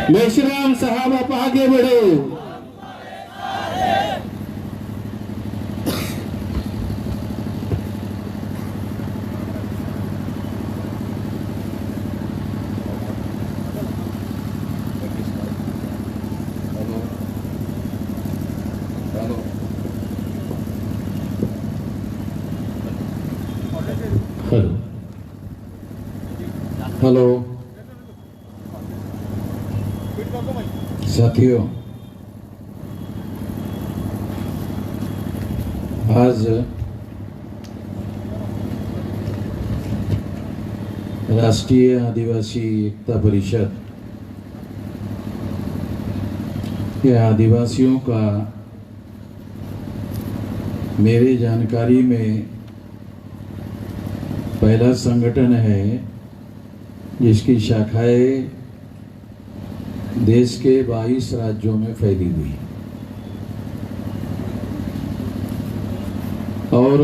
मेश्राम साहब आप आगे बढ़ो। हेलो हेलो साथियों, आज राष्ट्रीय आदिवासी एकता परिषद के आदिवासियों का मेरे जानकारी में पहला संगठन है जिसकी शाखाएं देश के 22 राज्यों में फैली हुई और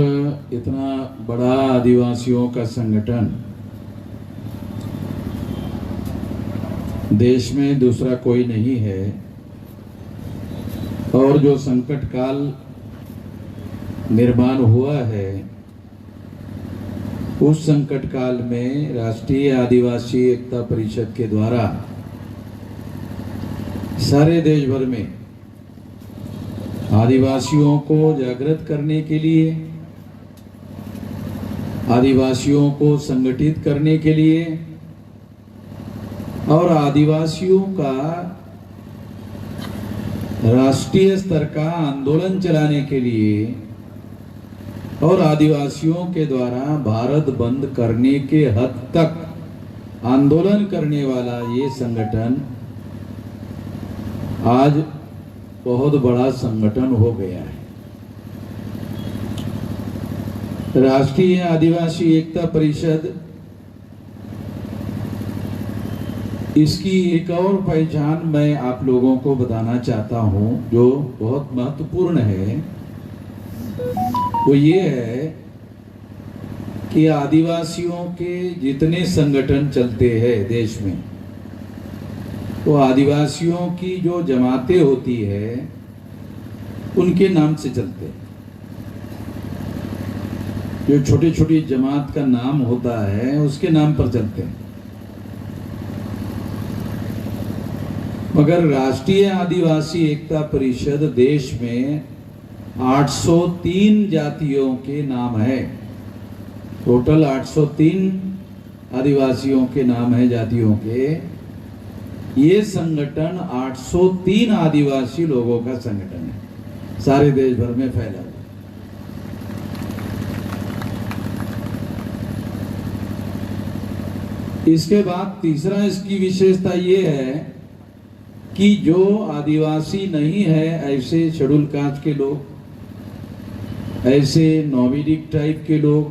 इतना बड़ा आदिवासियों का संगठन देश में दूसरा कोई नहीं है। और जो संकट काल निर्माण हुआ है उस संकट काल में राष्ट्रीय आदिवासी एकता परिषद के द्वारा सारे देश भर में आदिवासियों को जागृत करने के लिए, आदिवासियों को संगठित करने के लिए और आदिवासियों का राष्ट्रीय स्तर का आंदोलन चलाने के लिए और आदिवासियों के द्वारा भारत बंद करने के हद तक आंदोलन करने वाला ये संगठन आज बहुत बड़ा संगठन हो गया है। राष्ट्रीय आदिवासी एकता परिषद, इसकी एक और पहचान मैं आप लोगों को बताना चाहता हूं जो बहुत महत्वपूर्ण है। वो ये है कि आदिवासियों के जितने संगठन चलते हैं देश में, वो आदिवासियों की जो जमातें होती है उनके नाम से चलते हैं। जो छोटी छोटी जमात का नाम होता है उसके नाम पर चलते हैं। मगर राष्ट्रीय आदिवासी एकता परिषद देश में 803 जातियों के नाम है। टोटल 803 आदिवासियों के नाम है जातियों के। ये संगठन 803 आदिवासी लोगों का संगठन है, सारे देश भर में फैला हुआ। इसके बाद तीसरा इसकी विशेषता ये है कि जो आदिवासी नहीं है, ऐसे शेड्यूल कास्ट के लोग, ऐसे नॉमिडिक टाइप के लोग,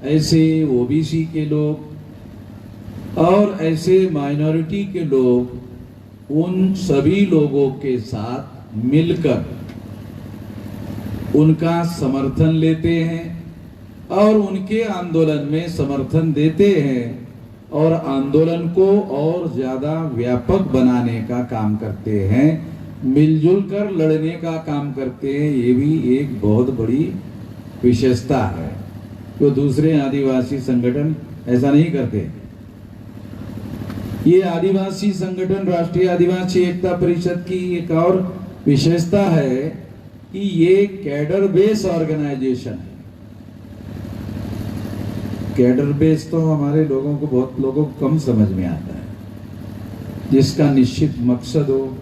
ऐसे ओबीसी के लोग और ऐसे माइनॉरिटी के लोग, उन सभी लोगों के साथ मिलकर उनका समर्थन लेते हैं और उनके आंदोलन में समर्थन देते हैं और आंदोलन को और ज्यादा व्यापक बनाने का काम करते हैं, मिलजुल कर लड़ने का काम करते हैं। ये भी एक बहुत बड़ी विशेषता है जो दूसरे आदिवासी संगठन ऐसा नहीं करते। ये आदिवासी संगठन राष्ट्रीय आदिवासी एकता परिषद की एक और विशेषता है कि ये कैडर बेस ऑर्गेनाइजेशन है। कैडर बेस तो हमारे लोगों को, बहुत लोगों को कम समझ में आता है। जिसका निश्चित मकसद हो,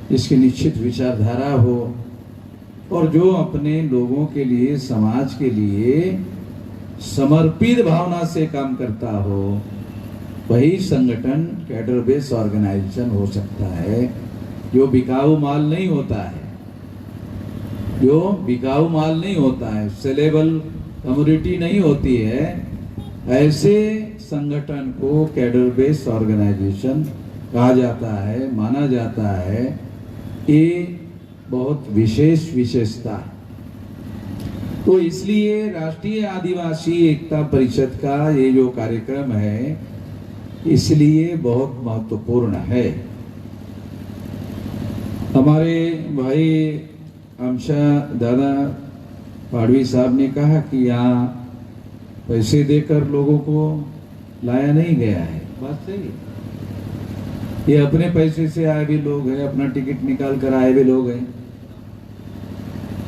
जिसकी निश्चित विचारधारा हो और जो अपने लोगों के लिए, समाज के लिए समर्पित भावना से काम करता हो, वही संगठन कैडर बेस ऑर्गेनाइजेशन हो सकता है। जो बिकाऊ माल नहीं होता है, जो बिकाऊ माल नहीं होता है, सेलेबल कम्युनिटी नहीं होती है, ऐसे संगठन को कैडर बेस ऑर्गेनाइजेशन कहा जाता है, माना जाता है। ये बहुत विशेष विशेषता है। तो इसलिए राष्ट्रीय आदिवासी एकता परिषद का ये जो कार्यक्रम है इसलिए बहुत महत्वपूर्ण है। हमारे भाई अमशा दादा पाड़वी साहब ने कहा कि यहाँ पैसे देकर लोगों को लाया नहीं गया है। बात सही है। ये अपने पैसे से आए भी लोग हैं, अपना टिकट निकाल कर आए भी लोग हैं।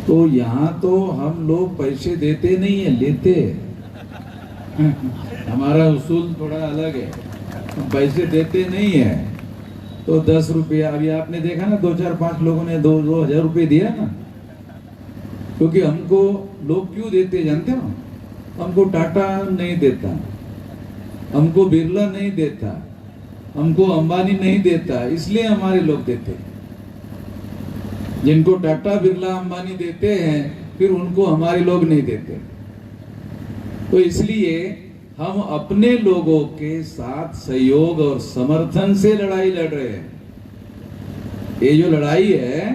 तो यहाँ तो हम लोग पैसे देते नहीं है, लेते हैं। हमारा उसूल थोड़ा अलग है, हम पैसे देते नहीं है। तो 10 रुपया, अभी आपने देखा ना 2 4 5 लोगों ने 2-2 हजार रुपये दिया ना। क्योंकि हमको लोग क्यों देते जानते हो? हमको टाटा नहीं देता, हमको बिरला नहीं देता, हमको अंबानी नहीं देता, इसलिए हमारे लोग देते। जिनको टाटा बिरला अंबानी देते हैं फिर उनको हमारे लोग नहीं देते। तो इसलिए हम अपने लोगों के साथ सहयोग और समर्थन से लड़ाई लड़ रहे हैं। ये जो लड़ाई है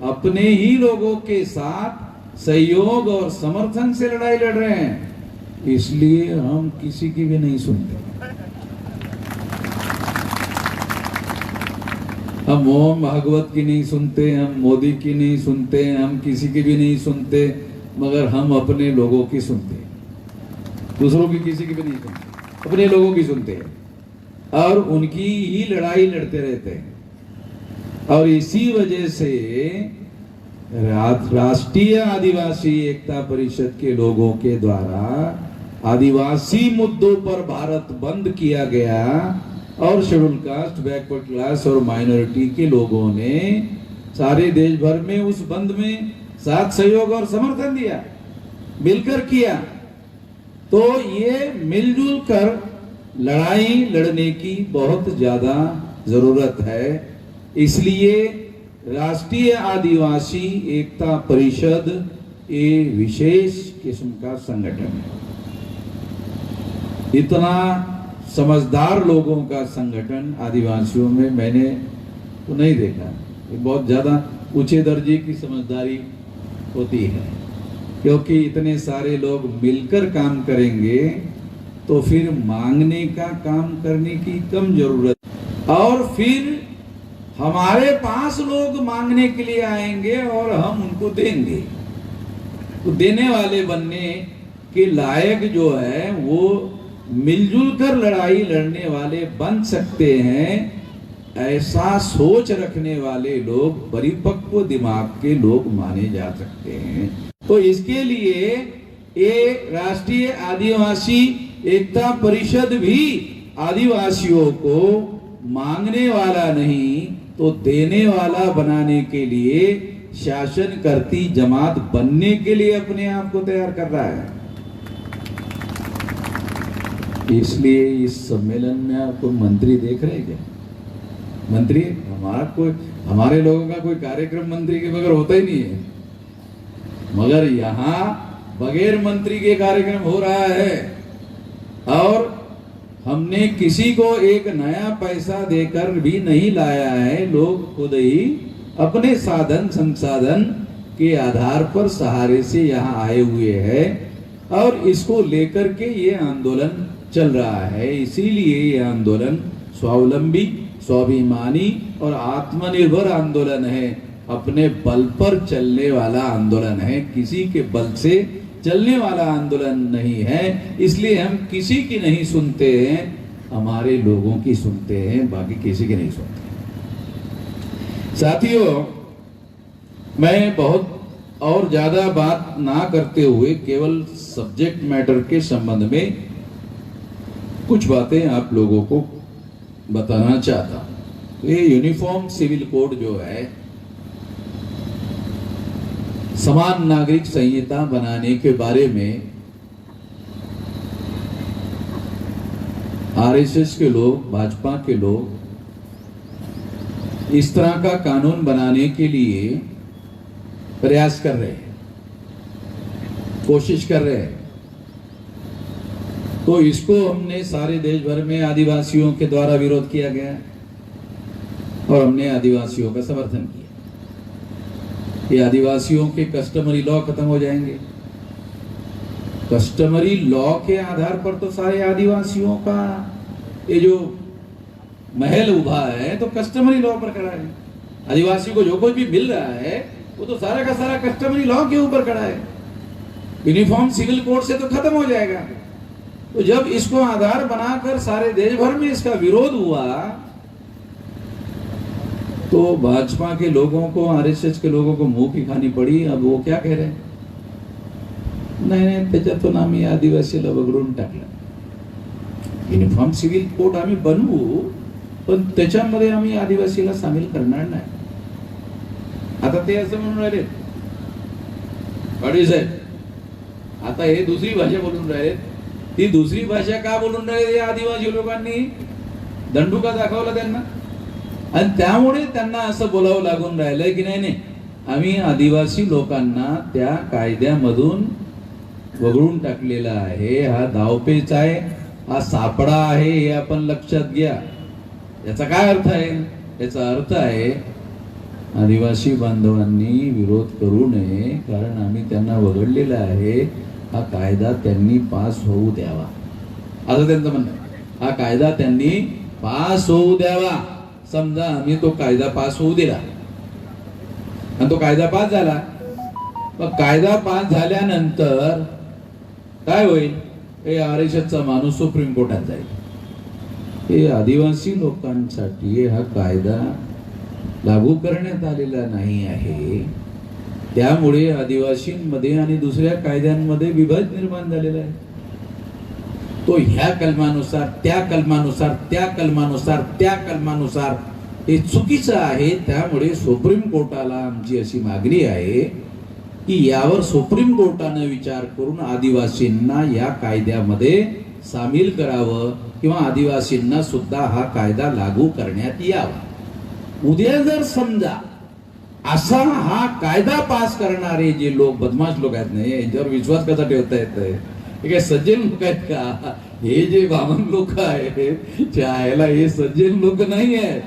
अपने ही लोगों के साथ सहयोग और समर्थन से लड़ाई लड़ रहे हैं, इसलिए हम किसी की भी नहीं सुनते। हम मोहन भागवत की नहीं सुनते, हम मोदी की नहीं सुनते, हम किसी की भी नहीं सुनते, मगर हम अपने लोगों की सुनते हैं। दूसरों की किसी की भी नहीं सुनते, अपने लोगों की सुनते हैं और उनकी ही लड़ाई लड़ते रहते हैं। और इसी वजह से राष्ट्रीय आदिवासी एकता परिषद के लोगों के द्वारा आदिवासी मुद्दों पर भारत बंद किया गया और शेड्यूल कास्ट, बैकवर्ड क्लास और माइनॉरिटी के लोगों ने सारे देश भर में उस बंद में साथ सहयोग और समर्थन दिया, मिलकर किया। तो ये मिलजुल कर लड़ाई लड़ने की बहुत ज्यादा जरूरत है। इसलिए राष्ट्रीय आदिवासी एकता परिषद ये विशेष किस्म का संगठन है। इतना समझदार लोगों का संगठन आदिवासियों में मैंने तो नहीं देखा। ये बहुत ज्यादा ऊंचे दर्जे की समझदारी होती है, क्योंकि इतने सारे लोग मिलकर काम करेंगे तो फिर मांगने का काम करने की कम जरूरत। और फिर हमारे पास लोग मांगने के लिए आएंगे और हम उनको देंगे। तो देने वाले बनने के लायक जो है वो मिलजुल कर लड़ाई लड़ने वाले बन सकते हैं। ऐसा सोच रखने वाले लोग परिपक्व दिमाग के लोग माने जा सकते हैं। तो इसके लिए ये राष्ट्रीय आदिवासी एकता परिषद भी आदिवासियों को मांगने वाला नहीं तो देने वाला बनाने के लिए शासन करती जमात बनने के लिए अपने आप को तैयार कर रहा है। इसलिए इस सम्मेलन में आपको मंत्री देख रहे क्या? मंत्री हमारे लोगों का कोई कार्यक्रम मंत्री के बगैर होता ही नहीं है, मगर यहाँ बगैर मंत्री के कार्यक्रम हो रहा है। और हमने किसी को एक नया पैसा देकर भी नहीं लाया है, लोग खुद ही अपने साधन संसाधन के आधार पर सहारे से यहाँ आए हुए हैं और इसको लेकर के ये आंदोलन चल रहा है। इसीलिए ये आंदोलन स्वावलंबी, स्वाभिमानी और आत्मनिर्भर आंदोलन है। अपने बल पर चलने वाला आंदोलन है, किसी के बल से चलने वाला आंदोलन नहीं है। इसलिए हम किसी की नहीं सुनते हैं, हमारे लोगों की सुनते हैं, बाकी किसी की नहीं सुनते। साथियों, मैं बहुत और ज्यादा बात ना करते हुए केवल सब्जेक्ट मैटर के संबंध में कुछ बातें आप लोगों को बताना चाहता हूं। ये यूनिफॉर्म सिविल कोड जो है, समान नागरिक संहिता बनाने के बारे में आरएसएस के लोग, भाजपा के लोग इस तरह का कानून बनाने के लिए प्रयास कर रहे हैं, कोशिश कर रहे हैं। तो इसको हमने सारे देश भर में आदिवासियों के द्वारा विरोध किया गया और हमने आदिवासियों का समर्थन किया। ये आदिवासियों के कस्टमरी लॉ खत्म हो जाएंगे। कस्टमरी लॉ के आधार पर तो सारे आदिवासियों का ये जो महल उभा है तो कस्टमरी लॉ पर खड़ा है। आदिवासी को जो कुछ भी मिल रहा है वो तो सारा का सारा कस्टमरी लॉ के ऊपर खड़ा है, यूनिफॉर्म सिविल कोड से तो खत्म हो जाएगा। तो जब इसको आधार बनाकर सारे देश भर में इसका विरोध हुआ तो भाजपा के लोगों को, आरएसएस के लोगों को मुंह की खानी पड़ी। अब वो क्या कह रहे हैं, नाही त्याच्यातून आम्ही आदिवासीला वगळून टाकलं, युनिफॉर्म सिव्हिल कोड आम्ही बनवू पण त्याच्यामध्ये आम्ही आदिवासीला सामील करणार नाही। आता ते असं म्हणून राहिले पाटील साहेब, आता हे दुसरी भाषा बोलून राहिले। ती दुसरी भाषा का बोलून राहिले या आदिवासी लोकांनी? दंडुका दाखवला त्यांना आणि त्यामुळे त्यांना असं बोलावं लागून राहिलंय की नाही आम्ही आदिवासी लोकांना त्या कायद्यामधून वगळून टाकलेला आहे। हा धावपेच आहे, हा सापडा आहे, हे आपण लक्षात घ्या। याचा काय अर्थ आहे? याचा अर्थ आहे आदिवासी बांधवांनी विरोध करू नये, कारण आम्ही त्यांना वगळलेला आहे। हा कायदा त्यांनी पास होऊ द्यावा असं त्यांचं म्हणणं आहे। हा कायदा त्यांनी पास होऊ द्यावा। समजा आम्ही तो कायदा पास होऊ दिला आणि तो कायदा पास झाला, मग कायदा पास झाल्यानंतर काय होईल? हे आरएसएसचा माणूस सुप्रीम कोर्टात जाईल। हे आदिवासी लोकांसाठी हा कायदा लागू करण्यात आलेला नाही आहे, त्यामुळे आदिवासींमध्ये आणि दुसऱ्या कायद्यांमध्ये विभेद निर्माण झालेला आहे। तो ह्या कलमानुसार, त्या कलमानुसार, त्या कलमानुसार, त्या कलमानुसार हे चुकीचं आहे। त्यामुळे सुप्रीम कोर्टाला आमची अशी मागणी आहे की यावर सुप्रीम कोर्टाने विचार करून आदिवासींना या कायद्यामध्ये सामील करावं किंवा आदिवासींना सुद्धा हा कायदा लागू करण्यात यावा। उद्या जर समजा असा हा कायदा पास करणारे जे लोक, बदमाश लोक आहेत नाही, यांच्यावर विश्वास कसा ठेवता येतोय? हे काय सज्जन लोक आहेत का? हे जे वामन लोक आहेत त्याला हे सज्जन लोक नाही आहेत,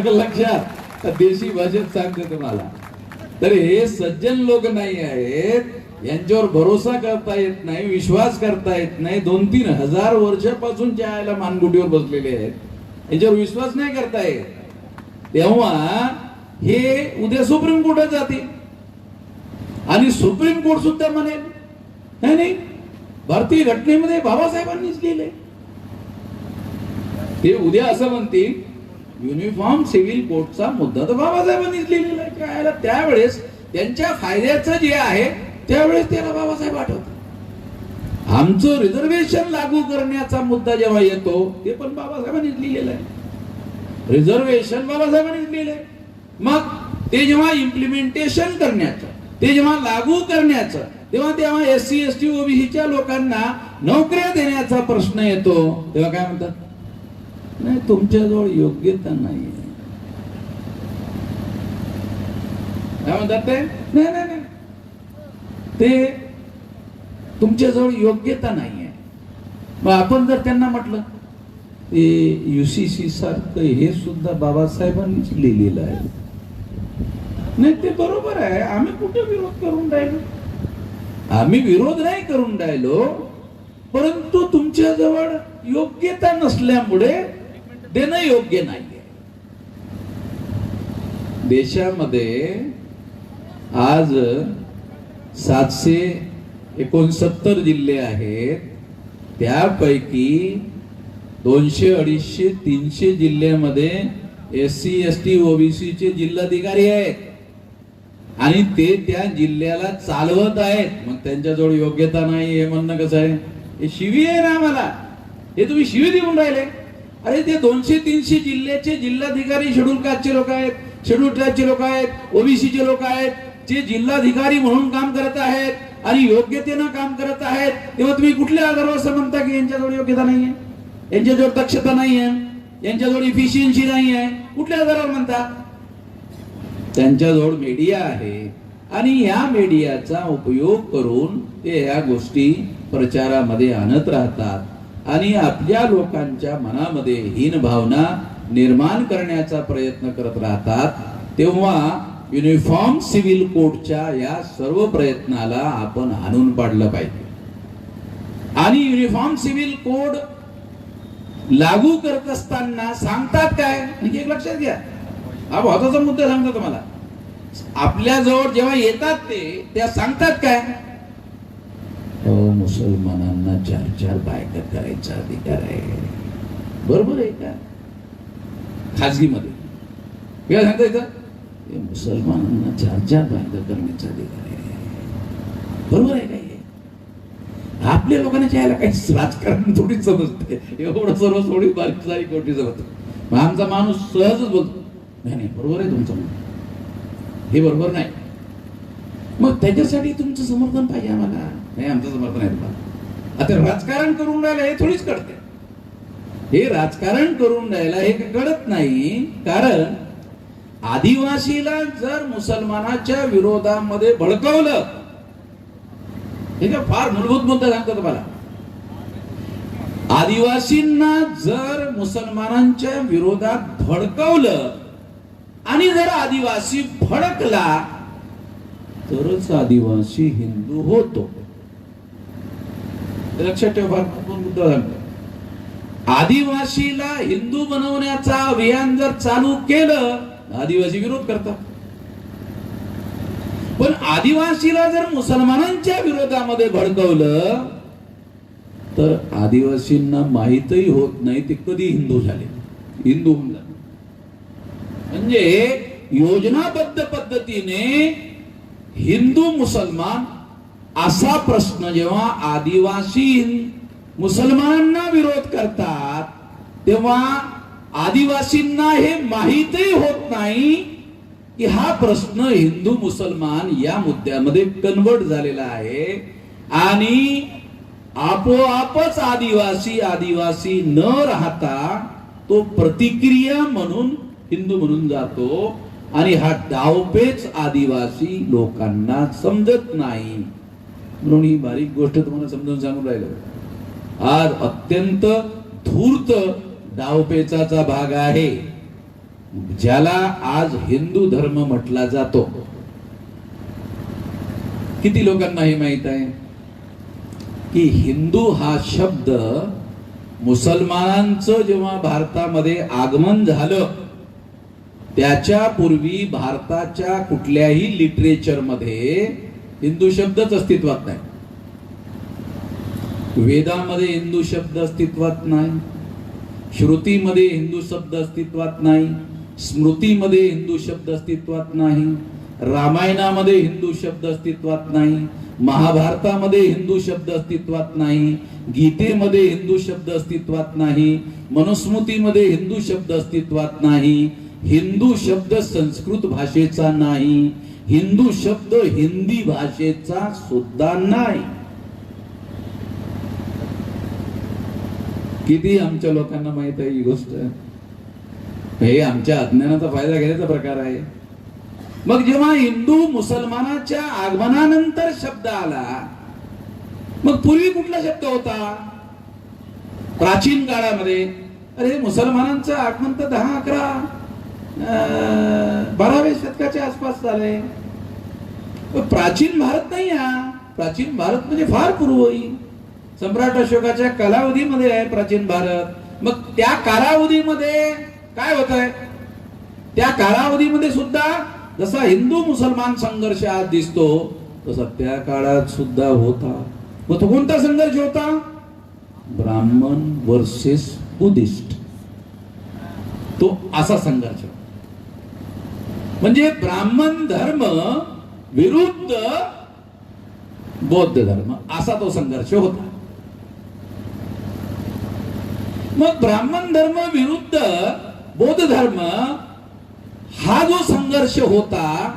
लक्षात। देशी भाषेत सांगते तुम्हाला, तर हे सज्जन लोक नाही आहेत, यांच्यावर भरोसा करता येत नाही, विश्वास करता येत नाही। 2-3 हजार वर्षापासून त्याला मानगुटीवर बसलेले आहेत, यांच्यावर विश्वास नाही करता येत। तेव्हा हे उद्या सुप्रीम कोर्टात जातील आणि सुप्रीम कोर्ट सुद्धा म्हणेल नाही भारतीय घटनेमध्ये बाबासाहेबांनीच लिहिले। ते उद्या असं म्हणतील युनिफॉर्म सिव्हिल कोडचा मुद्दा तर बाबासाहेबांनीच लिहिलेला आहे। काय त्यावेळेस त्यांच्या फायद्याचं जे आहे त्यावेळेस त्याला बाबासाहेब आठवतात। आमचं रिझर्वेशन लागू करण्याचा मुद्दा जेव्हा येतो ते पण बाबासाहेबांनीच लिहिलेलं आहे, रिझर्वेशन बाबासाहेबांनीच लिहिलंय। मग ते जेव्हा इम्प्लिमेंटेशन करण्याचं, ते जेव्हा लागू करण्याचं, तेव्हा एससी एसटी ओबीसीच्या लोकांना नोकऱ्या देण्याचा प्रश्न येतो, तेव्हा काय म्हणतात? नाही तुमच्याजवळ योग्यता नाही। काय म्हणतात ते? नाही नाही नाही, ते तुमच्याजवळ योग्यता नाहीये। मग आपण जर त्यांना म्हटलं ते युसीसी सारखं हे सुद्धा बाबासाहेबांनीच लिहिलेलं आहे, नाही ते बरोबर आहे, आम्ही कुठे विरोध करून राहिलो? आम्ही विरोध नाही करून राहिलो, परंतु तुमच्याजवळ योग्यता नसल्यामुळे देणं योग्य नाहीये। देशामध्ये आज 769 जिल्हे आहेत, त्यापैकी 200, 250, 300 जिल्ह्यामध्ये एससी एसटी ओबीसी चे जिल्हाधिकारी आहेत आणि ते त्या जिल्ह्याला चालवत आहेत। मग त्यांच्याजवळ योग्यता नाही हे म्हणणं कसं आहे? हे शिवी आहे ना आम्हाला, हे तुम्ही शिवी देऊन राहिले। अरे ते 200-300 जिल्ह्याचे जिल्हाधिकारी शेड्यूल कास्टचे लोक आहेत, शेड्यूल ट्राइबचे लोक आहेत, ओबीसीचे लोक आहेत, जे जिल्हाधिकारी म्हणून काम करत आहेत आणि योग्यतेनं काम करत आहेत। तेव्हा तुम्ही कुठल्या आधारावर असं म्हणता की यांच्याजवळ योग्यता नाहीये, यांच्याजवळ दक्षता नाहीये, यांच्याजवळ इफिशियन्सी नाहीये? कुठल्या आधारावर म्हणता? त्यांच्याजवळ मीडिया आहे आणि या मीडियाचा उपयोग करून ते या गोष्टी प्रचारामध्ये आणत राहतात आणि आपल्या लोकांच्या मनामध्ये हीन भावना निर्माण करण्याचा प्रयत्न करत राहतात। तेव्हा युनिफॉर्म सिव्हिल कोडच्या या सर्व प्रयत्नाला आपण हाणून पाडलं पाहिजे आणि युनिफॉर्म सिव्हिल कोड लागू करत असताना सांगतात काय, म्हणजे एक लक्षात घ्या, हा महत्वाचा मुद्दा सांगतो तुम्हाला. आपल्या जवळ जेव्हा येतात ते सांगतात काय, मुसलमानांना 4 बायका करायचा अधिकार आहे. बरोबर आहे का? खाजगीमध्ये काय सांगता येतं, मुसलमानांना 4 बायका करण्याचा अधिकार आहे. बरोबर आहे काय? आपल्या लोकांना यायला काही राजकारण थोडीच समजते, एवढं सर्व थोडी बारीक सारीक गोष्टी समजते. मग आमचा माणूस सहजच बोलतो, नाही बरोबर आहे तुमचं, हे बरोबर नाही. मग त्याच्यासाठी तुमचं समर्थन पाहिजे आम्हाला. नाही, आमचं समर्थन आहे तुम्हाला. आता राजकारण करून राहिलं हे थोडीच कळते. हे राजकारण करून राहिलं हे कळत नाही. कारण आदिवासीला जर मुसलमानाच्या विरोधामध्ये भडकवलं, हे फार मूलभूत मुद्दा सांगतो तुम्हाला. आदिवासींना जर मुसलमानांच्या विरोधात भडकवलं आणि जर आदिवासी भडकला तरच आदिवासी हिंदू होतो. लक्षात ठेवा, फार महत्त्वाचा मुद्दा सांगतो. आदिवासीला हिंदू बनवण्याचा अभियान जर चालू केलं, आदिवासी विरोध करतात. पण आदिवासीला जर मुसलमानांच्या विरोधामध्ये भडकवलं तर आदिवासींना माहीतही होत नाही ते कधी हिंदू झाले, हिंदू होऊन झाले. म्हणजे योजनाबद्ध पद्धतीने हिंदू मुसलमान असा प्रश्न जेव्हा आदिवासी मुसलमानांना विरोध करतात तेव्हा आदिवासींना हे माहीतही होत नाही की हा प्रश्न हिंदू मुसलमान या मुद्द्यामध्ये कन्वर्ट झालेला आहे. आणि आपोआपच आदिवासी न राहता तो प्रतिक्रिया म्हणून हिंदू म्हणून जातो. आणि हा डावपेच आदिवासी लोकांना समजत नाही. म्हणून ही बारीक गोष्ट तुम्हाला समजून सांगून राहिलो. आज अत्यंत धूर्त डावपेचाचा भाग आहे, ज्याला आज हिंदू धर्म म्हटला जातो. किती लोकांना हे माहित आहे की हिंदू हा शब्द मुसलमानांचं जेव्हा भारतामध्ये आगमन झालं त्याच्या पूर्वी भारताच्या कुठल्याही लिटरेचर मध्ये हिंदू शब्दच अस्तित्वात नाही. वेदामध्ये हिंदू शब्द अस्तित्वात नाही, श्रुतीमध्ये हिंदू शब्द अस्तित्वात नाही, स्मृतीमध्ये हिंदू शब्द अस्तित्वात नाही, रामायणामध्ये हिंदू शब्द अस्तित्वात नाही, महाभारतामध्ये हिंदू शब्द अस्तित्वात नाही, गीतेमध्ये हिंदू शब्द अस्तित्वात नाही, मनुस्मृतीमध्ये हिंदू शब्द अस्तित्वात नाही, हिंदू शब्द संस्कृत भाषेचा नाही, हिंदू शब्द हिंदी भाषेचा सुद्धा नाही. किती आमच्या लोकांना माहित आहे ही गोष्ट. हे आमच्या अज्ञानाचा फायदा घेण्याचा प्रकार आहे. मग जेव्हा हिंदू मुसलमानाच्या आगमनानंतर शब्द आला, मग पूर्वी कुठला शब्द होता प्राचीन काळामध्ये? अरे मुसलमानांचं आगमन तर 10-11-12व्या शतकाच्या आसपास झाले. प्राचीन भारत नाही. हा प्राचीन भारत म्हणजे फार पूर्वी सम्राट अशोकाच्या कालावधीमध्ये आहे प्राचीन भारत. मग त्या कालावधीमध्ये काय होत आहे? त्या कालावधीमध्ये सुद्धा जसा हिंदू मुसलमान संघर्ष आज दिसतो तसा त्या काळात सुद्धा होता. मग तो कोणता संघर्ष होता? ब्राह्मण वर्सेस बुद्धिस्ट. तो असा संघर्ष म्हणजे ब्राह्मण धर्म विरुद्ध बौद्ध धर्म असा तो संघर्ष होता. मग ब्राह्मण धर्म विरुद्ध बौद्ध धर्म हा जो संघर्ष होता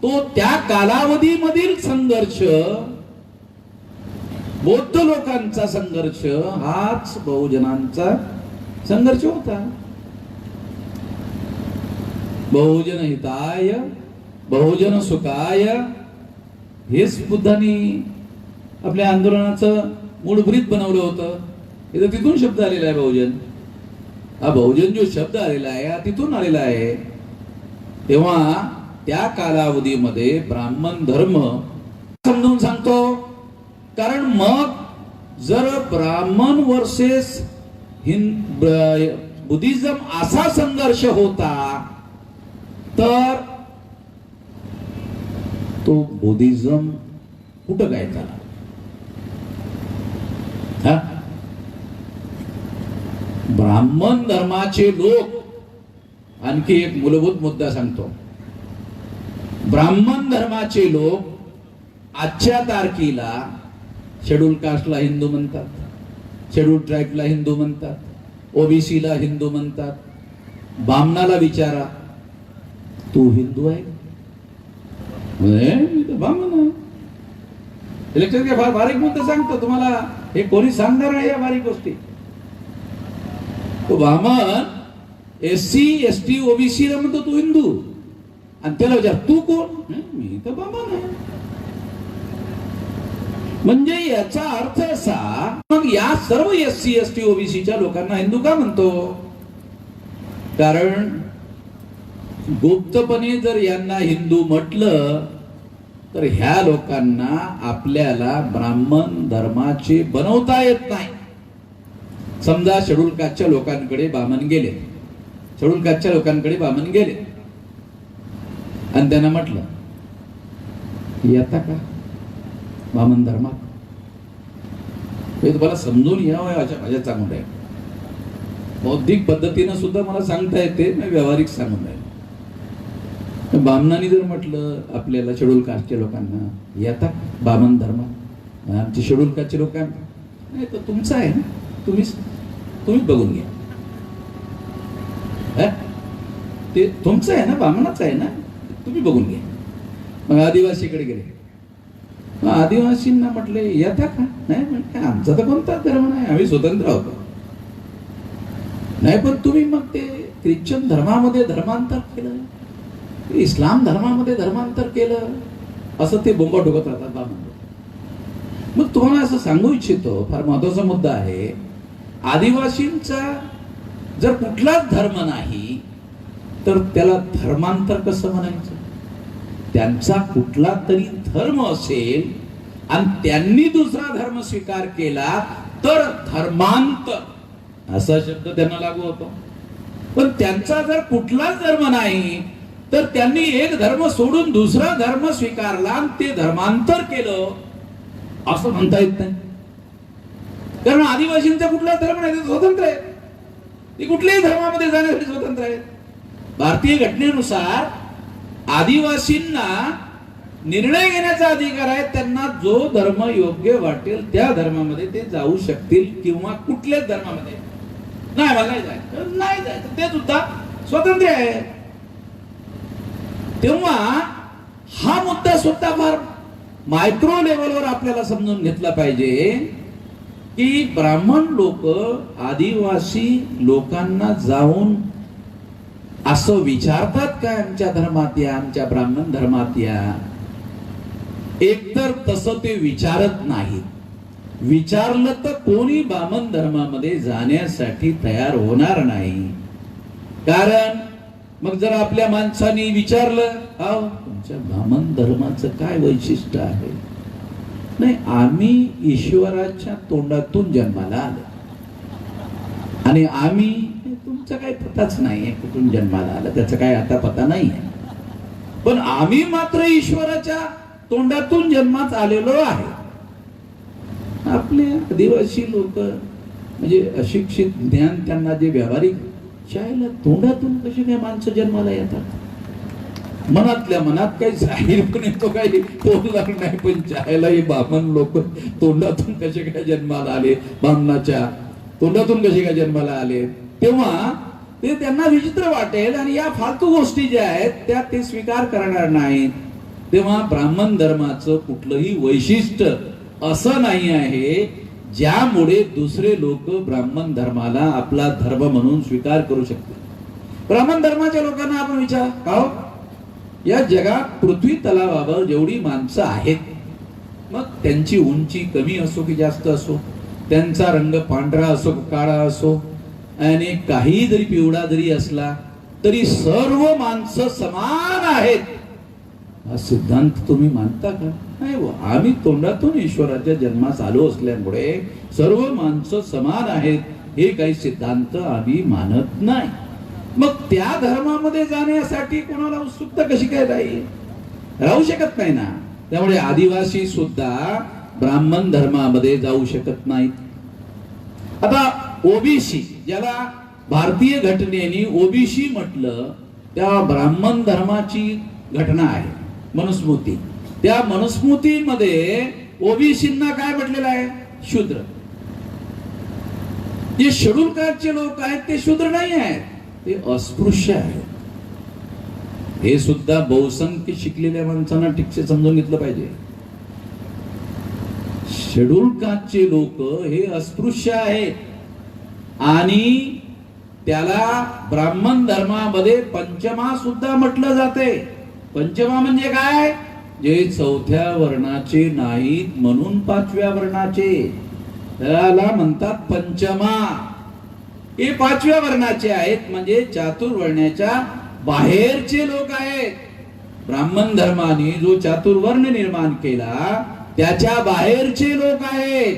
तो त्या कालावधीमधील संघर्ष, बौद्ध लोकांचा संघर्ष हाच बहुजनांचा संघर्ष होता. बहुजन हिताय बहुजन सुखाय हेच बुद्धांनी आपल्या आंदोलनाचं मूळभूत बनवलं होतं. इथं तिथून शब्द आलेला आहे बहुजन. हा बहुजन जो शब्द आलेला आहे हा तिथून आलेला आहे. तेव्हा त्या कालावधीमध्ये ब्राह्मण धर्म समजून सांगतो. कारण मग जर ब्राह्मण वर्सेस बुद्धिझम असा संघर्ष होता तर तो बुद्धिझम कुठं काय झाला? ब्राह्मण धर्माचे लोक, आणखी एक मूलभूत मुद्दा सांगतो, ब्राह्मण धर्माचे लोक आजच्या तारखेला शेड्यूल कास्टला हिंदू म्हणतात, शेड्यूल ट्राईबला हिंदू म्हणतात, ओबीसीला हिंदू म्हणतात. बामणाला विचारा, तू हिंदू आहे? मी तर ब्राह्मण आहे. इलेक्शन काय फार बारीक मुद्दा सांगतो तुम्हाला, हे कोणी सांगणार नाही या बारीक गोष्टी. तो ब्राह्मण SC ST OBC ला म्हणतो तू हिंदू, आणि त्याला विचार तू कोण? मी तर ब्राह्मण आहे. म्हणजे याचा अर्थ असा, मग या सर्व SC ST OBC च्या लोकांना हिंदू का म्हणतो? कारण गुप्तपणे जर यांना हिंदू म्हटलं तर ह्या लोकांना आपल्याला ब्राह्मण धर्माचे बनवता येत नाही. समजा शेड्यूल कास्टच्या लोकांकडे ब्राह्मण गेले, शेड्यूल कास्टच्या लोकांकडे ब्राह्मण गेले आणि त्यांना म्हटलं येता का ब्राह्मण धर्मात? हे तुम्हाला समजून यावं अशा भाषेत सांगून आहे. बौद्धिक पद्धतीनं सुद्धा मला सांगता येते, मी व्यावहारिक सांगून आहे. ब्राह्मणांनी जर म्हटलं आपल्याला शेड्यूल कास्टच्या लोकांना येता ब्राह्मण धर्मात, आमचे शेड्यूल कास्टचे लोकांना नाही तर तुमचं आहे ना, तुम्हीच बघून घ्या, ते तुमचं आहे ना, ब्राह्मणाचं आहे ना, तुम्ही बघून घ्या. मग आदिवासीकडे गेले, मग आदिवासींना म्हटले येता का? नाही म्हणजे आमचा तर कोणता धर्म नाही, आम्ही स्वतंत्र होतो. नाही पण तुम्ही मग ते ख्रिश्चन धर्मामध्ये धर्मांतर केलं, इस्लाम धर्मामध्ये धर्मांतर केलं, असं ते बोंबा ठोकत राहतात ब्राह्मण. मग तुम्हाला असं सांगू इच्छितो, फार महत्वाचा मुद्दा आहे, आदिवासींचा जर कुठलाच धर्म नाही तर त्याला धर्मांतर कसं म्हणायचं? त्यांचा कुठला तरी धर्म असेल आणि त्यांनी दुसरा धर्म स्वीकार केला तर धर्मांतर असा शब्द त्यांना लागू होतो. पण त्यांचा जर कुठलाच धर्म नाही तर त्यांनी एक धर्म सोडून दुसरा धर्म स्वीकारला आणि ते धर्मांतर केलं असं म्हणता येत नाही. कारण आदिवासींचा कुठला धर्म नाही, ते स्वतंत्र आहे, ते कुठल्याही धर्मामध्ये जाण्यासाठी स्वतंत्र आहे. भारतीय घटनेनुसार आदिवासींना निर्णय घेण्याचा अधिकार आहे, त्यांना जो धर्म योग्य वाटेल त्या धर्मामध्ये ते जाऊ शकतील किंवा कुठल्याच धर्मामध्ये नाही, मला नाही जायचं, ते सुद्धा स्वातंत्र्य आहे. तेव्हा हा मुद्दा सुद्धा फार मायक्रो लेवलवर आपल्याला समजून घेतला पाहिजे की ब्राह्मण लोक आदिवासी लोकांना जाऊन असं विचारतात का आमच्या धर्मात या, आमच्या ब्राह्मण धर्मात या? एकतर तसं ते विचारत नाहीत. विचारलं तर कोणी ब्राह्मण धर्मामध्ये जाण्यासाठी तयार होणार नाही. कारण मग जर आपल्या माणसांनी विचारलं तुमच्या ब्राह्मण धर्माचं काय वैशिष्ट्य आहे? नाही, आम्ही ईश्वराच्या तोंडातून जन्माला आलो आणि आम्ही, तुमचा काही पताच नाही कुठून जन्माला आलं त्याचा काय आता पता नाही आहे, पण आम्ही मात्र ईश्वराच्या तोंडातून जन्मात आलेलो आहे. आपले आदिवासी लोक म्हणजे अशिक्षित, ज्ञान त्यांना जे व्यावहारिक, शाळेला तोंडातून कशी काय माणसं जन्माला येतात? मनातल्या मनात काही जाहीरपणे तो काही बोलणार नाही, पण शाळेला हे ब्राह्मण लोक तोंडातून कसे काय जन्माला आले, ब्राह्मणाच्या तोंडातून कसे काय जन्माला आले, तेव्हा ते त्यांना विचित्र वाटेल आणि या फालतू गोष्टी ज्या आहेत त्या ते स्वीकार करणार नाहीत. तेव्हा ब्राह्मण धर्माचं कुठलंही वैशिष्ट्य असं नाही आहे ज्यामुळे दुसरे लोक ब्राह्मण धर्माला आपला धर्म म्हणून स्वीकार करू शकतील. ब्राह्मण धर्माच्या लोकांना आपण विचार का, या जगात पृथ्वी तलावावर जेवढी माणसं आहेत, मग त्यांची उंची कमी असो की जास्त असो, त्यांचा रंग पांढरा असो काळा असो, आणि काही जरी पिवळा जरी असला तरी सर्व माणसं समान आहेत, हा सिद्धांत तुम्ही मानता का? नाही, आम्ही तोंडातून ईश्वराच्या जन्मास आलो असल्यामुळे सर्व माणसं समान आहेत हे काही सिद्धांत आम्ही मानत नाही. मग त्या धर्मामध्ये जाण्यासाठी कोणाला उत्सुकता कशी काय राहू शकत नाही ना. त्यामुळे आदिवासी सुद्धा ब्राह्मण धर्मामध्ये जाऊ शकत नाहीत. आता ओबीसी, ज्याला भारतीय घटनेने ओबीसी म्हटलं, त्या ब्राह्मण धर्माची घटना आहे, मनुस्मृती. त्या मनुस्मृतीमध्ये ओबीसींना काय म्हटलेलं आहे? शूद्र. जे शेड्यूल कास्टचे लोक आहेत ते शूद्र नाही आहेत, ते अस्पृश्य आहेत. हे सुद्धा बहुसंख्य शिकलेल्या माणसांना ठीकसे समजून घेतलं पाहिजे. शेड्यूल कास्टचे लोक हे अस्पृश्य आहेत आणि त्याला ब्राह्मण धर्मामध्ये पंचमा सुद्धा म्हटलं जाते. पंचमा म्हणजे काय? जे चौथ्या वर्णाचे नाहीत म्हणून पाचव्या वर्णाचे, त्याला म्हणतात पंचमा. हे पाचव्या वर्णाचे आहेत म्हणजे चातुर्वर्ण्याच्या बाहेरचे लोक आहेत. ब्राह्मण धर्माने जो चातुर्वर्ण निर्माण केला त्याच्या बाहेरचे लोक आहेत.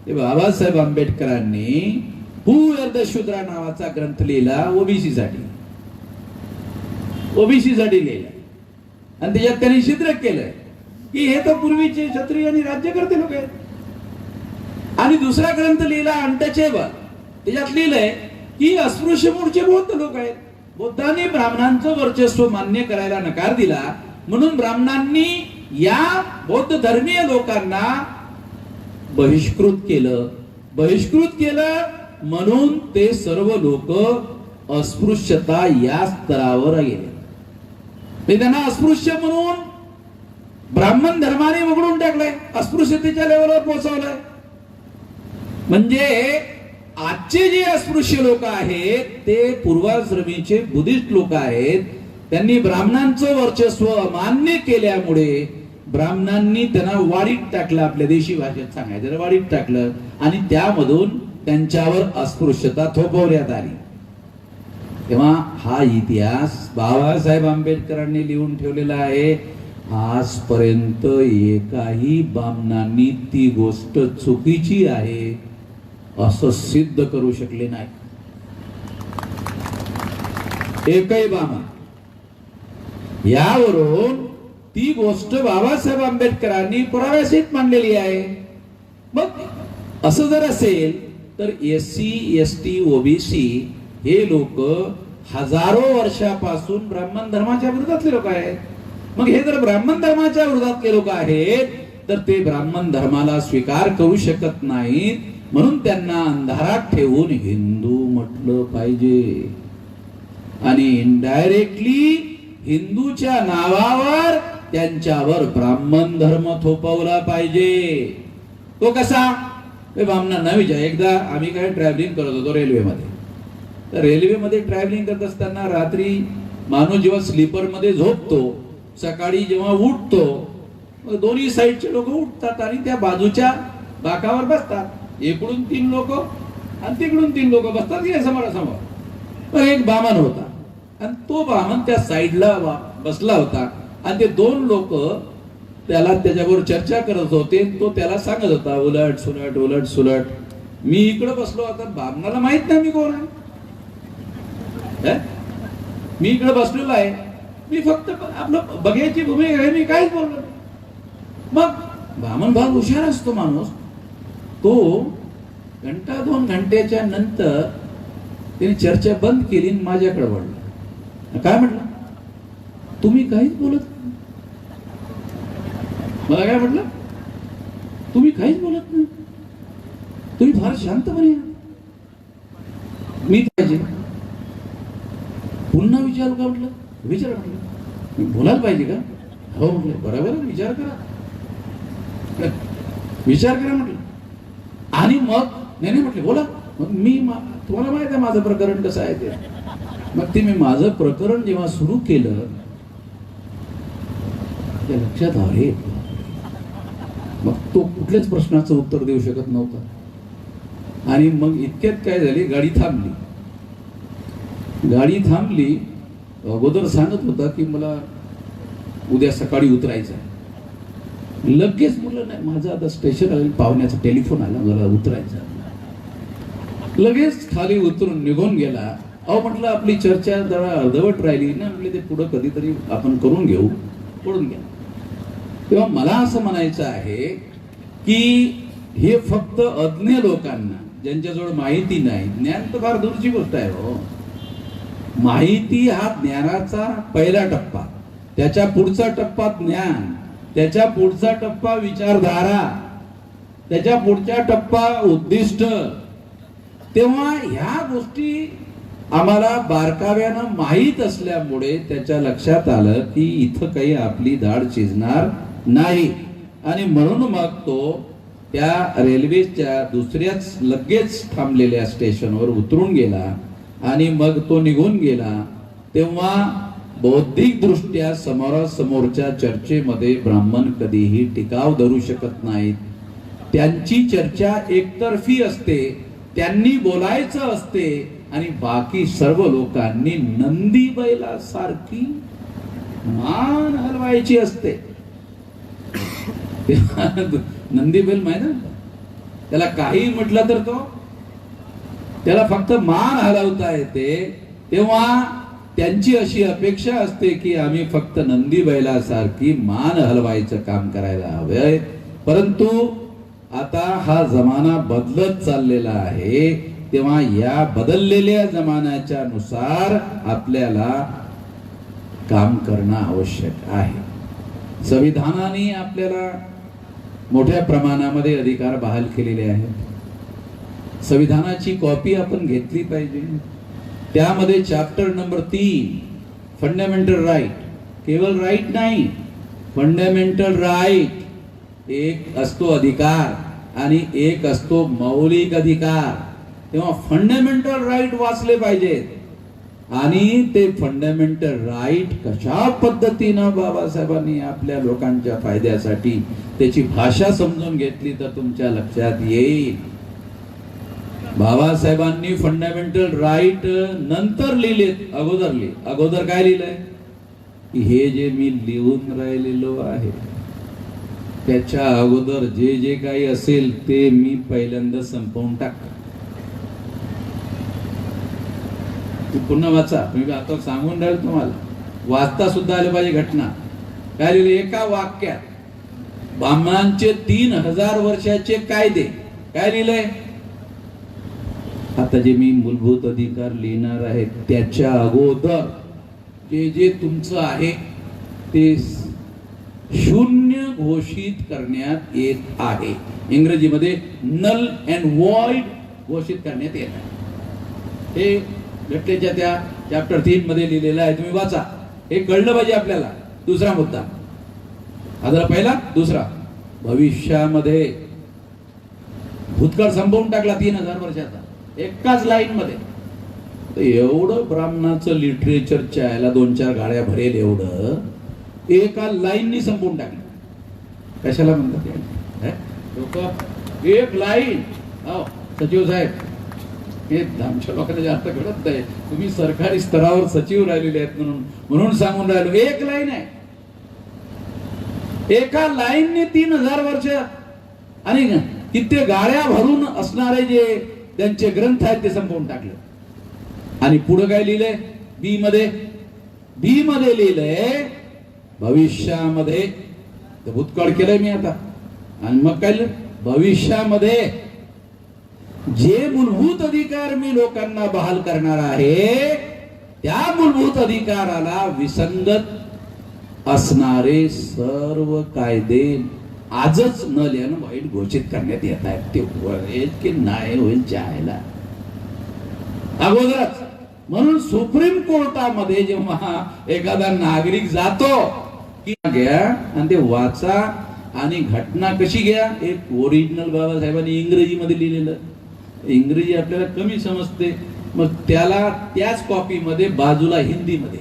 ते बाबासाहेब आंबेडकरांनी हू आर द शूद्रा नावाचा ग्रंथ लिहिला ओबीसी साठी लिहिला आणि त्याच्यात त्यांनी शिद्रक केलंय की हे तर पूर्वीचे क्षत्रिय आणि राज्यकर्ते लोक आहेत. आणि दुसरा ग्रंथ लिहिला अनटचेबल, त्याच्यात लिहिलंय की अस्पृश्य मूळचे बौद्ध लोक आहेत. बुद्धांनी ब्राह्मणांचं वर्चस्व मान्य करायला नकार दिला म्हणून ब्राह्मणांनी या बौद्ध धर्मीय लोकांना बहिष्कृत केलं म्हणून ते सर्व लोक अस्पृश्यता या स्तरावर गेले. त्यांना अस्पृश्य म्हणून ब्राह्मण धर्माने वगळून टाकलंय, अस्पृश्यतेच्या लेवलवर पोहोचवलंय. म्हणजे आजचे जे अस्पृश्य लोक आहेत ते पूर्वाश्रमीचे बुद्धिस्ट लोक आहेत. त्यांनी ब्राह्मणांचं वर्चस्व अमान्य केल्यामुळे ब्राह्मणांनी त्यांना वाडीत टाकलं, आपल्या देशी भाषेत सांगायचं वाडीत टाकलं आणि त्यामधून त्यांच्यावर अस्पृश्यता थोपवण्यात आली. तेव्हा हा इतिहास बाबासाहेब आंबेडकरांनी लिहून ठेवलेला आहे. आजपर्यंत एकाही ब्राह्मणांनी ती गोष्ट चुकीची आहे असं सिद्ध करू शकले नाही. एकही ब्राह्मण. यावरून ती गोष्ट बाबासाहेब आंबेडकरांनी पुराव्यासहित मांडलेली आहे. मग असं जर असेल तर SC ST OBC हे लोक हजारो वर्षापासून ब्राह्मण धर्माच्या विरोधातले लोक आहेत. मग हे जर ब्राह्मण धर्माच्या विरोधातले लोक आहेत तर ते ब्राह्मण धर्माला स्वीकार करू शकत नाहीत म्हणून त्यांना अंधारात ठेवून हिंदू म्हटलं पाहिजे आणि इनडायरेक्टली हिंदूच्या नावावर त्यांच्यावर ब्राह्मण धर्म थोपवला पाहिजे. तो कसा? ब्राह्मणांना विचार. एकदा आम्ही काय ट्रॅव्हलिंग करत होतो रेल्वेमध्ये. तर रेल्वेमध्ये ट्रॅव्हलिंग करत असताना रात्री माणूस जेव्हा स्लीपर मध्ये झोपतो, सकाळी जेव्हा उठतो, दोन्ही साईडचे लोक उठतात आणि त्या बाजूच्या बाकावर बसतात. इकडून 3 लोक आणि तिकडून 3 लोक बसतात की समोरासमोर. पण एक ब्राह्मण होता आणि तो ब्राह्मण त्या साईडला बसला होता आणि ते 2 लोक त्याला त्याच्याबरोबर चर्चा करत होते. तो त्याला सांगत होता उलट सुलट उलट सुलट. मी इकडे बसलो, आता ब्राह्मणाला माहित नाही मी कोण आहे. मी इकडे बसलेलो आहे, मी फक्त आपलं बघायची भूमिका आहे, मी काहीच बोललो. मग ब्राह्मण भाग हुशार असतो माणूस. तो घंटा 2 घंट्याच्या नंतर त्याने चर्चा बंद केली आणि माझ्याकडे वळला. काय म्हटलं? तुम्ही काहीच बोलत नाही. मला काय म्हटलं? तुम्ही काहीच बोलत नाही, तुम्ही फार शांतपणे. मी पाहिजे पुन्हा विचारू का म्हटलं? विचार म्हटलं. मी बोलायला पाहिजे का? हो म्हटलं. बरोबर, विचार करा, विचार करा म्हटलं. आणि मग नाही म्हटले बोला. मग मी तुम्हाला माहित आहे माझं प्रकरण कसं आहे ते. मग ते मी माझं प्रकरण जेव्हा सुरू केलं त्या लक्षात आले मग तो कुठल्याच प्रश्नाचं उत्तर देऊ शकत नव्हता. आणि मग इतक्यात काय झाले, गाडी थांबली. अगोदर सांगत होता की मला उद्या सकाळी उतरायचं आहे. लगेच म्हटलं नाही, माझं आता स्टेशन आलं, पाहुण्याचा टेलिफोन आला, मला उतरायचं. लगेच खाली उतरून निघून गेला अहो म्हटलं आपली चर्चा जरा अर्धवट राहिली ना, म्हटले ते पुढं कधीतरी आपण करून घेऊ, पडून घ्या. तेव्हा मला असं म्हणायचं आहे की हे फक्त अज्ञ लोकांना, ज्यांच्याजवळ माहिती नाही, ज्ञान तर फार दूरची गोष्ट आहे हो. माहिती हा ज्ञानाचा पहिला टप्पा, त्याच्या पुढचा टप्पा ज्ञान, त्याच्या पुढचा टप्पा विचारधारा, त्याच्या पुढचा टप्पा उद्दिष्ट. तेव्हा ह्या गोष्टी आम्हाला बारकाव्यानं माहीत असल्यामुळे त्याच्या लक्षात आलं की इथं काही आपली दाढ शिजणार नाही. आणि म्हणून मग तो त्या रेल्वेच्या दुसऱ्याच लगेच थांबलेल्या स्टेशनवर उतरून गेला आणि मग तो निघून गेला. तेव्हा बौद्धिक दृष्ट्या समोरासमोरच्या चर्चेमध्ये ब्राह्मण कधीही टिकाव धरू शकत नाहीत. त्यांची चर्चा एकतर्फी असते, त्यांनी बोलायचं असते आणि बाकी सर्व लोकांनी नंदी बैला सारखी मान हलवायची असते. नंदी बैल माहिती ना, त्याला काही म्हटलं तर तो त्याला फक्त मान हलवता येते. तेव्हा त्यांची अशी अपेक्षा असते की आम्ही फक्त नंदी बैलासारखी मान हलवायचं काम करायला हवंय. परंतु आता हा जमाना बदलत चाललेला आहे. तेव्हा या बदललेल्या जमान्याच्या नुसार आपल्याला काम करणं आवश्यक आहे. संविधानाने आपल्याला मोठ्या प्रमाणामध्ये अधिकार बहाल केलेले आहेत. संविधानाची कॉपी आपण घेतली पाहिजे. त्यामध्ये चॅप्टर नंबर 3 फंडामेंटल राईट, केवळ राईट नाही, फंडामेंटल राईट. एक असतो अधिकार आणि एक असतो मौलिक अधिकार. तेव्हा फंडामेंटल राईट वाचले पाहिजेत. आणि ते फंडामेंटल राईट कशा पद्धतीनं बाबासाहेबांनी आपल्या लोकांच्या फायद्यासाठी त्याची भाषा समजून घेतली तर तुमच्या लक्षात येईल. बाबासाहेबांनी फंडामेंटल राईट नंतर लिहिलेत, अगोदर काय लिहिलंय की हे जे मी लिहून राहिलेलो आहे त्याच्या अगोदर जे जे काही असेल ते मी पहिल्यांदा संपवून टाकतो. पुन्हा वाचा. मी आता सांगून राहील तुम्हाला, वाचता सुद्धा आले पाहिजे घटना. काय लिहिले एका वाक्यात, ब्राह्मणांचे 3000 वर्षाचे कायदे. काय लिहिलंय, आता जे मी मूलभूत अधिकार लिहिणार आहे त्याच्या अगोदर जे जे तुमचं आहे ते शून्य घोषित करण्यात येत आहे. इंग्रजीमध्ये नल अँड वॉइड घोषित करण्यात येत आहे. हे घटनेच्या त्या चॅप्टर 3 मध्ये लिहिलेलं आहे, तुम्ही वाचा. हे कळलं पाहिजे आपल्याला. दुसरा मुद्दा आता पहिला. दुसरा, भविष्यामध्ये भूतकाळ संपवून टाकला 3000 वर्षाचा एकाच लाईन मध्ये. तर एवढं ब्राह्मणाचं लिटरेचरच्या याला 2-4 गाड्या भरेल एवढं एका लाईननी संपवून टाकलं. कशाला म्हणतात लोक एक लाईन. सचिव साहेब, हे आमच्या लोकांना जास्त कळत नाही. तुम्ही सरकारी स्तरावर सचिव राहिलेले आहेत म्हणून सांगून राहिलो. एक लाईन आहे, एका लाईनने 3000 वर्ष आणि किती गाड्या भरून असणारे जे त्यांचे ग्रंथ आहेत ते संपवून टाकले. आणि पुढे काय लिहिलंय बी मध्ये लिहिलंय भविष्यामध्ये. भूतकाळ केलंय मी आता. आणि मग काय भविष्यामध्ये जे मूलभूत अधिकार मी लोकांना बहाल करणार आहे त्या मूलभूत अधिकाराला विसंगत असणारे सर्व कायदे आजच न लिहानं वाईट घोषित करण्यात येत आहेत. ते होईल की नाही होईल जायला अगोदरच. म्हणून सुप्रीम कोर्टामध्ये जेव्हा एखादा नागरिक जातो की घ्या आणि ते वाचा आणि घटना कशी घ्या. एक ओरिजिनल बाबासाहेबांनी इंग्रजीमध्ये लिहिलेलं, इंग्रजी आपल्याला कमी समजते, मग त्याला त्याच कॉपीमध्ये बाजूला हिंदीमध्ये,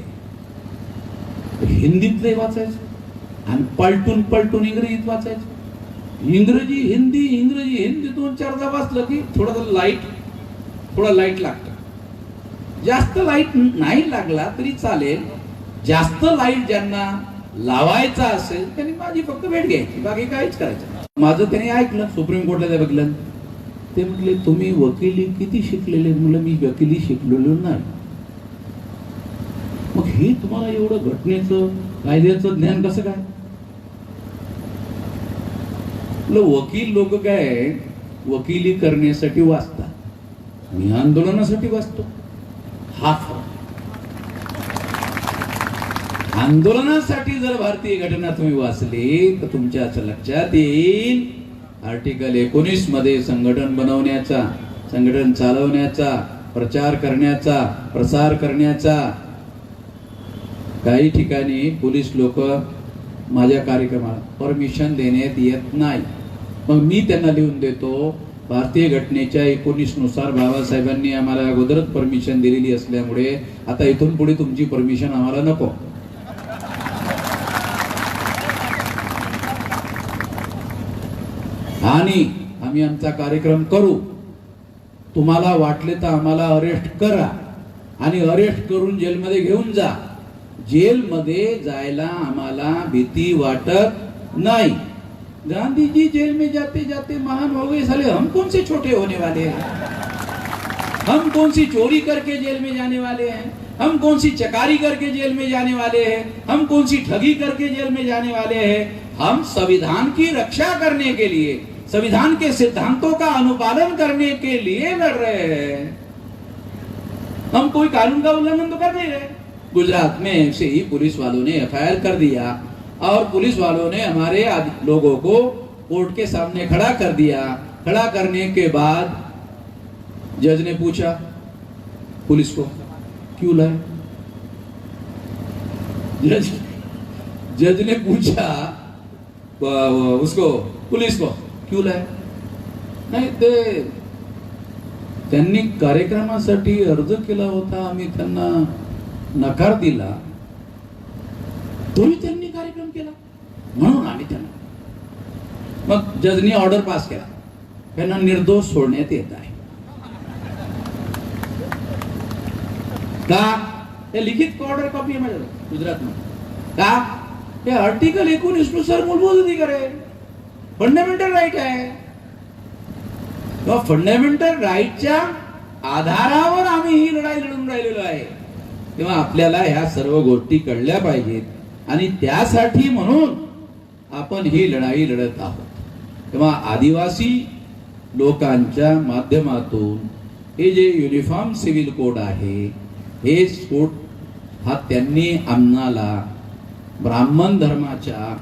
हिंदीतले वाचायचं आणि पलटून इंग्रजीत वाचायचं. इंग्रजी हिंदी 2-4दा वाचलं की थोडा लाईट लागतं. जास्त लाईट नाही लागला तरी चालेल. जास्त लाईट ज्यांना लावायचा असेल त्यांनी माझी फक्त भेट घ्यायची, बाकी काहीच करायचं. माझं त्याने ऐकलं, सुप्रीम कोर्टात बघलं. ते म्हटले तुम्ही वकिली किती शिकलेले? म्हणलं मी वकिली शिकलेलो नाही. हे तुम्हाला एवढं घटनेचं कायद्याचं ज्ञान कसं काय? वकील लोक काय वकिली करण्यासाठी वाचतात, मी आंदोलनासाठी वाचतो. हा फरक. आंदोलनासाठी जर भारतीय घटना तुम्ही वाचली तर तुमच्या असं लक्षात येईल आर्टिकल 19 मध्ये संघटन बनवण्याचा, संघटन चालवण्याचा, प्रचार करण्याचा, प्रसार करण्याचा. काही ठिकाणी पोलीस लोक माझ्या कार्यक्रमाला परमिशन देण्यात येत नाही. मग मी त्यांना लिहून देतो, भारतीय घटनेच्या 19 नुसार बाबासाहेबांनी आम्हाला अगोदरच परमिशन दिलेली असल्यामुळे आता इथून पुढे तुमची परमिशन आम्हाला नको. आणि आम्ही आमचा कार्यक्रम करू, तुम्हाला वाटले तर आम्हाला अरेस्ट करा आणि अरेस्ट करून जेलमध्ये घेऊन जा. जेलमध्ये जायला आम्हाला भीती वाटत नाही. गांधी जी जेल में जाते जाते महान हो गए, साले हम कौन से छोटे होने वाले हैं? हम कौन सी चोरी करके जेल में जाने वाले हैं? हम कौन सी चकारी करके जेल में जाने वाले हैं? हम कौन सी ठगी करके जेल में जाने वाले हैं? हम संविधान की रक्षा करने के लिए, संविधान के सिद्धांतों का अनुपालन करने के लिए लड़ रहे हैं. हम कोई कानून का उल्लंघन तो कर नहीं रहे. गुजरात में ऐसे ही पुलिस वालों ने एफआईआर कर दिया और पुलिस वालों ने हमारे लोगों को कोर्ट के सामने खड़ा कर दिया. खड़ा करने के बाद जज ने पूछा पुलिस को, क्यों लाए? जज ने पूछा उसको, पुलिस को, क्यों लाए? नाही ते त्यांनी कार्यक्रमासाठी अर्ज केला होता, आम्ही त्यांना नकार दिला, तरी त्यांनी कार्यक्रम केला म्हणून आम्ही त्यांना. मग जजनी ऑर्डर पास केला, त्यांना निर्दोष सोडण्यात येत आहे. का? हे लिखित ऑर्डर कॉपी आहे माझ्याकडे गुजरातमध्ये. का? हे आर्टिकल 19 नुसार मूलभूत अधिकार आहे, फंडामेंटल राईट आहे. फंडामेंटल राईटच्या आधारावर आम्ही ही लढाई लढून राहिलेलो आहे. तेव्हा आपल्याला ह्या सर्व गोष्टी कळल्या पाहिजेत आणि त्यासाठी म्हणून आपण ही लढाई लढत आहोत. तेव्हा आदिवासी लोकांच्या माध्यमातून हे जे युनिफॉर्म सिव्हिल कोड आहे, हे कोड हा त्यांनी आम्हाला ब्राह्मण धर्माच्या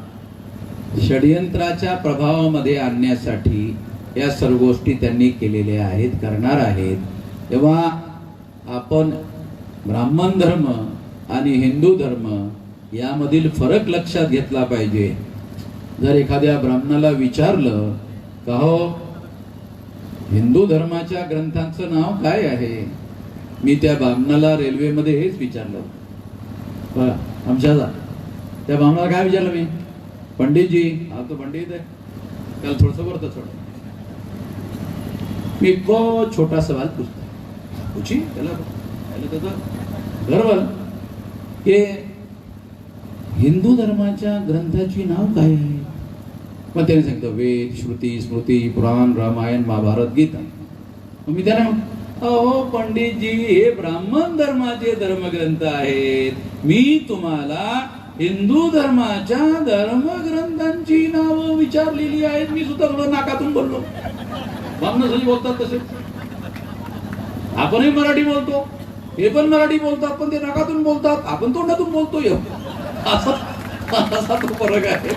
षडयंत्राच्या प्रभावामध्ये आणण्यासाठी या सर्व गोष्टी त्यांनी केलेल्या आहेत, करणार आहेत. तेव्हा आपण ब्राह्मण धर्म आणि हिंदू धर्म यामधील फरक लक्षात घेतला पाहिजे. जर एखाद्या ब्राह्मणाला विचारलं का हो हिंदू धर्माच्या ग्रंथांचं नाव काय आहे, मी त्या ब्राह्मणाला रेल्वेमध्ये हेच विचारलं बघा आमच्या. त्या ब्राह्मणाला काय विचारलं मी, पंडितजी, हा तो पंडित आहे, त्याला थोडंसं वरतं थोडं. मी एक छोटा सवाल पूछता, पूछी त्याला गर्व की हिंदू धर्माच्या ग्रंथाची नाव काय आहे? मग त्याने सांगितलं वेद, श्रुती, स्मृती, पुराण, रामायण, महाभारत, गीता. मग मी त्याला अहो पंडितजी, हे ब्राह्मण धर्माचे धर्मग्रंथ आहेत, मी तुम्हाला हिंदू धर्माच्या धर्मग्रंथांची नावं विचारलेली आहेत. मी सुद्धा थोडं नाकातून बोललो. ब्राह्मण सगळी बोलतात तसे, आपणही मराठी बोलतो, हे पण मराठी बोलतात, पण ते नाकातून बोलतात, आपण तोंडातून बोलतोय. असा तो फरक आहे.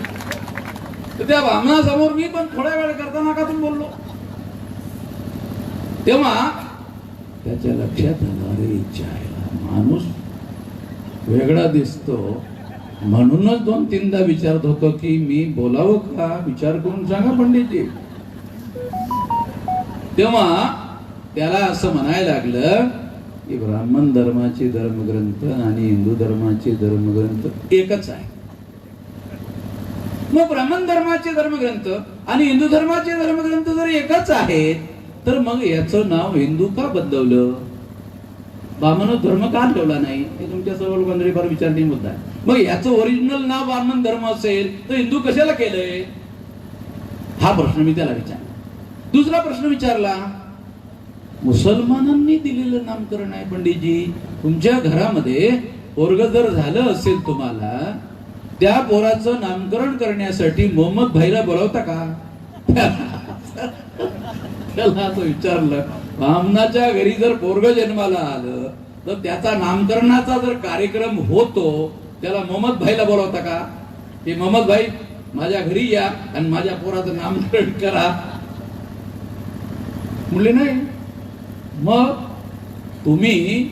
तर त्या ब्राह्मणासमोर मी पण थोड्या वेळ करता नाकातून बोललो. तेव्हा त्याच्या लक्षात आणारी इच्छा आहे, माणूस वेगळा दिसतो म्हणूनच 2-3दा विचारत होतो की मी बोलावं का, विचार करून सांगा पंडितजी. तेव्हा त्याला असं म्हणायला लागलं की ब्राह्मण धर्माचे धर्मग्रंथ आणि हिंदू धर्माचे धर्मग्रंथ एकच आहे. मग ब्राह्मण धर्माचे धर्मग्रंथ आणि हिंदू धर्माचे धर्मग्रंथ जर एकच आहेत तर मग याचं नाव हिंदू का बदलवलं, ब्राह्मण धर्म का ठेवला नाही? हे तुमच्या सर्व लोकांनी फार विचारणी मुद्दा आहे. मग याचं ओरिजिनल नाव ब्राह्मण धर्म असेल तर हिंदू कशाला केलंय, हा प्रश्न मी त्याला विचारला. दुसरा प्रश्न विचारला, मुसलमानांनी दिलेलं नामकरण आहे पंडितजी, तुमच्या घरामध्ये पोरग जर झालं असेल तुम्हाला, त्या पोराचं नामकरण करण्यासाठी मोहम्मद भाईला बोलावता का? त्याला असं विचारलं, बामणाच्या घरी जर पोरग जन्माला आलं तर त्याचा नामकरणाचा जर कार्यक्रम होतो, त्याला मोहम्मद भाईला बोलावता का? की मोहम्मद भाई माझ्या घरी या आणि माझ्या पोराचं नामकरण करा? म्हणले नाही. मग तुम्ही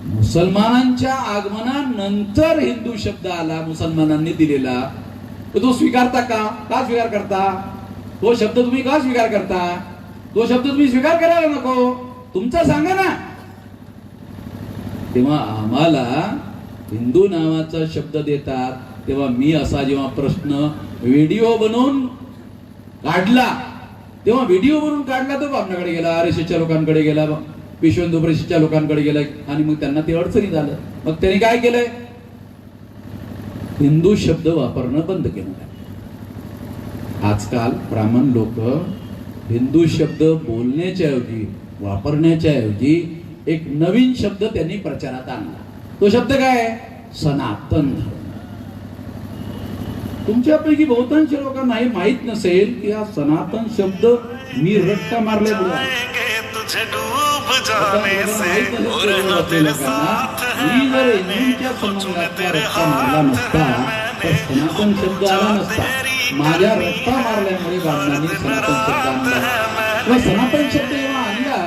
मुसलमानांच्या आगमनानंतर हिंदू शब्द आला मुसलमानांनी दिलेला, तर तो स्वीकारता का? का स्वीकार करता? तो शब्द तुम्ही का स्वीकार करता? तो शब्द तुम्ही स्वीकार करायला नको, तुमचा सांगा ना. तेव्हा आम्हाला हिंदू नावाचा शब्द देतात, तेव्हा मी असा जेव्हा प्रश्न व्हिडिओ बनवून काढला, तेव्हा व्हिडिओ बनवून काढला तो आपल्याकडे गेला, RSSच्या लोकांकडे गेला, विश्व हिंदू परिषदेच्या लोकांकडे गेला, आणि मग त्यांना ते अडचणी झालं. मग त्यांनी काय केलंय? हिंदू शब्द वापरणं बंद केलं. आजकाल ब्राह्मण लोक हिंदू शब्द बोलण्याच्या ऐवजी, वापरण्याच्या ऐवजी एक नवीन शब्द त्यांनी प्रचारात आणला. तो शब्द काय आहे? सनातन धर्म. तुमच्यापैकी बहुतांश लोकांना हे माहित नसेल की हा सनातन शब्द मी रट्टा मारल्यामुळे मी जर हिंदूंच्या संबंधातला रट्टा मारला नसता तर सनातन शब्द आला नसता. माझ्या रट्टा मारल्यामुळे बाबांनी सनातन शब्द आणला. सनातन शब्द जेव्हा आणला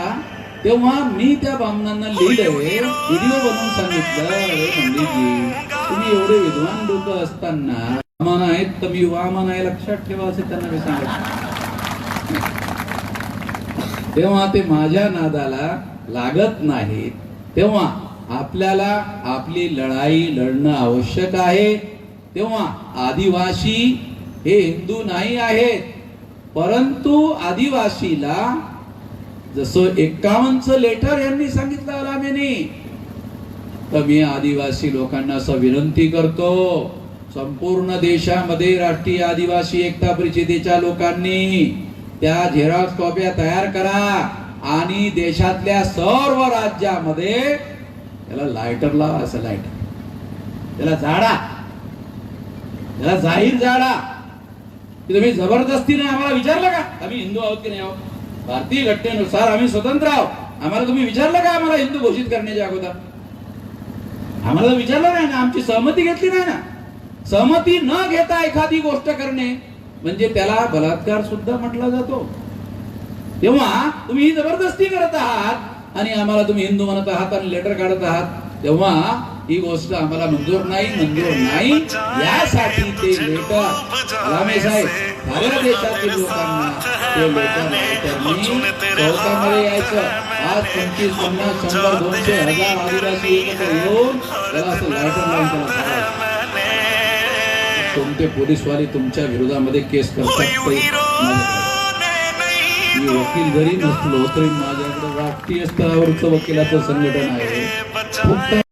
तेव्हा मी त्या बामणांना लिहिलंय, व्हिडिओ बनवून सांगितलं, अरे पंडितजी तुम्ही एवढे विद्वान लोक असताना वामन आहेत तर मी वामन आहे लक्षात ठेवा असे त्यांना मी सांगितलं. तेव्हा ते माझ्या नादाला लागत नाहीत. तेव्हा आपल्याला आपली लढाई लढणं आवश्यक आहे. तेव्हा आदिवासी हे हिंदू नाही आहेत, परंतु आदिवासीला जसं 51चं लेटर यांनी सांगितलं अलामेनी, तर मी आदिवासी लोकांना असं विनंती करतो, संपूर्ण देशामध्ये राष्ट्रीय आदिवासी एकता परिषदेच्या लोकांनी त्या झेरॉक्स कॉप्या तयार करा आणि देशातल्या सर्व राज्यामध्ये त्याला लायटर लावा. असं लायटर त्याला जाडा, त्याला जाहीर जाडा. तुम्ही जबरदस्तीने आम्हाला विचारलं का आम्ही हिंदू आहोत की नाही आहोत? भारतीय घटनेनुसार आम्ही स्वतंत्र आहोत. आम्हाला तुम्ही विचारलं का आम्हाला हिंदू घोषित करण्याच्या अगोदर? आम्हाला विचारलं नाही ना, आमची सहमती घेतली नाही ना. सहमती न घेता एखादी गोष्ट करणे म्हणजे त्याला बलात्कार सुद्धा म्हटला जातो. तेव्हा तुम्ही ही जबरदस्ती करत आहात आणि आम्हाला तुम्ही हिंदू म्हणत आहात आणि लेटर काढत आहात, तेव्हा ही गोष्ट आम्हाला मंजूर नाही. यासाठी ते लेटर रामे साहेब साऱ्या देशातील लोकांना ते लेटर चौकामध्ये यायचं. आज 25, 50, 100, 200, 1000 आदिवासी एकत्र येऊन त्याला असं लेटर लावून त्याला तुमचे पोलीसवाले तुमच्या विरोधामध्ये केस करतात. मी वकील जरी नसलो तरी माझ्याकडे राष्ट्रीय स्तरावरचं वकिलाचं संघटन आहे.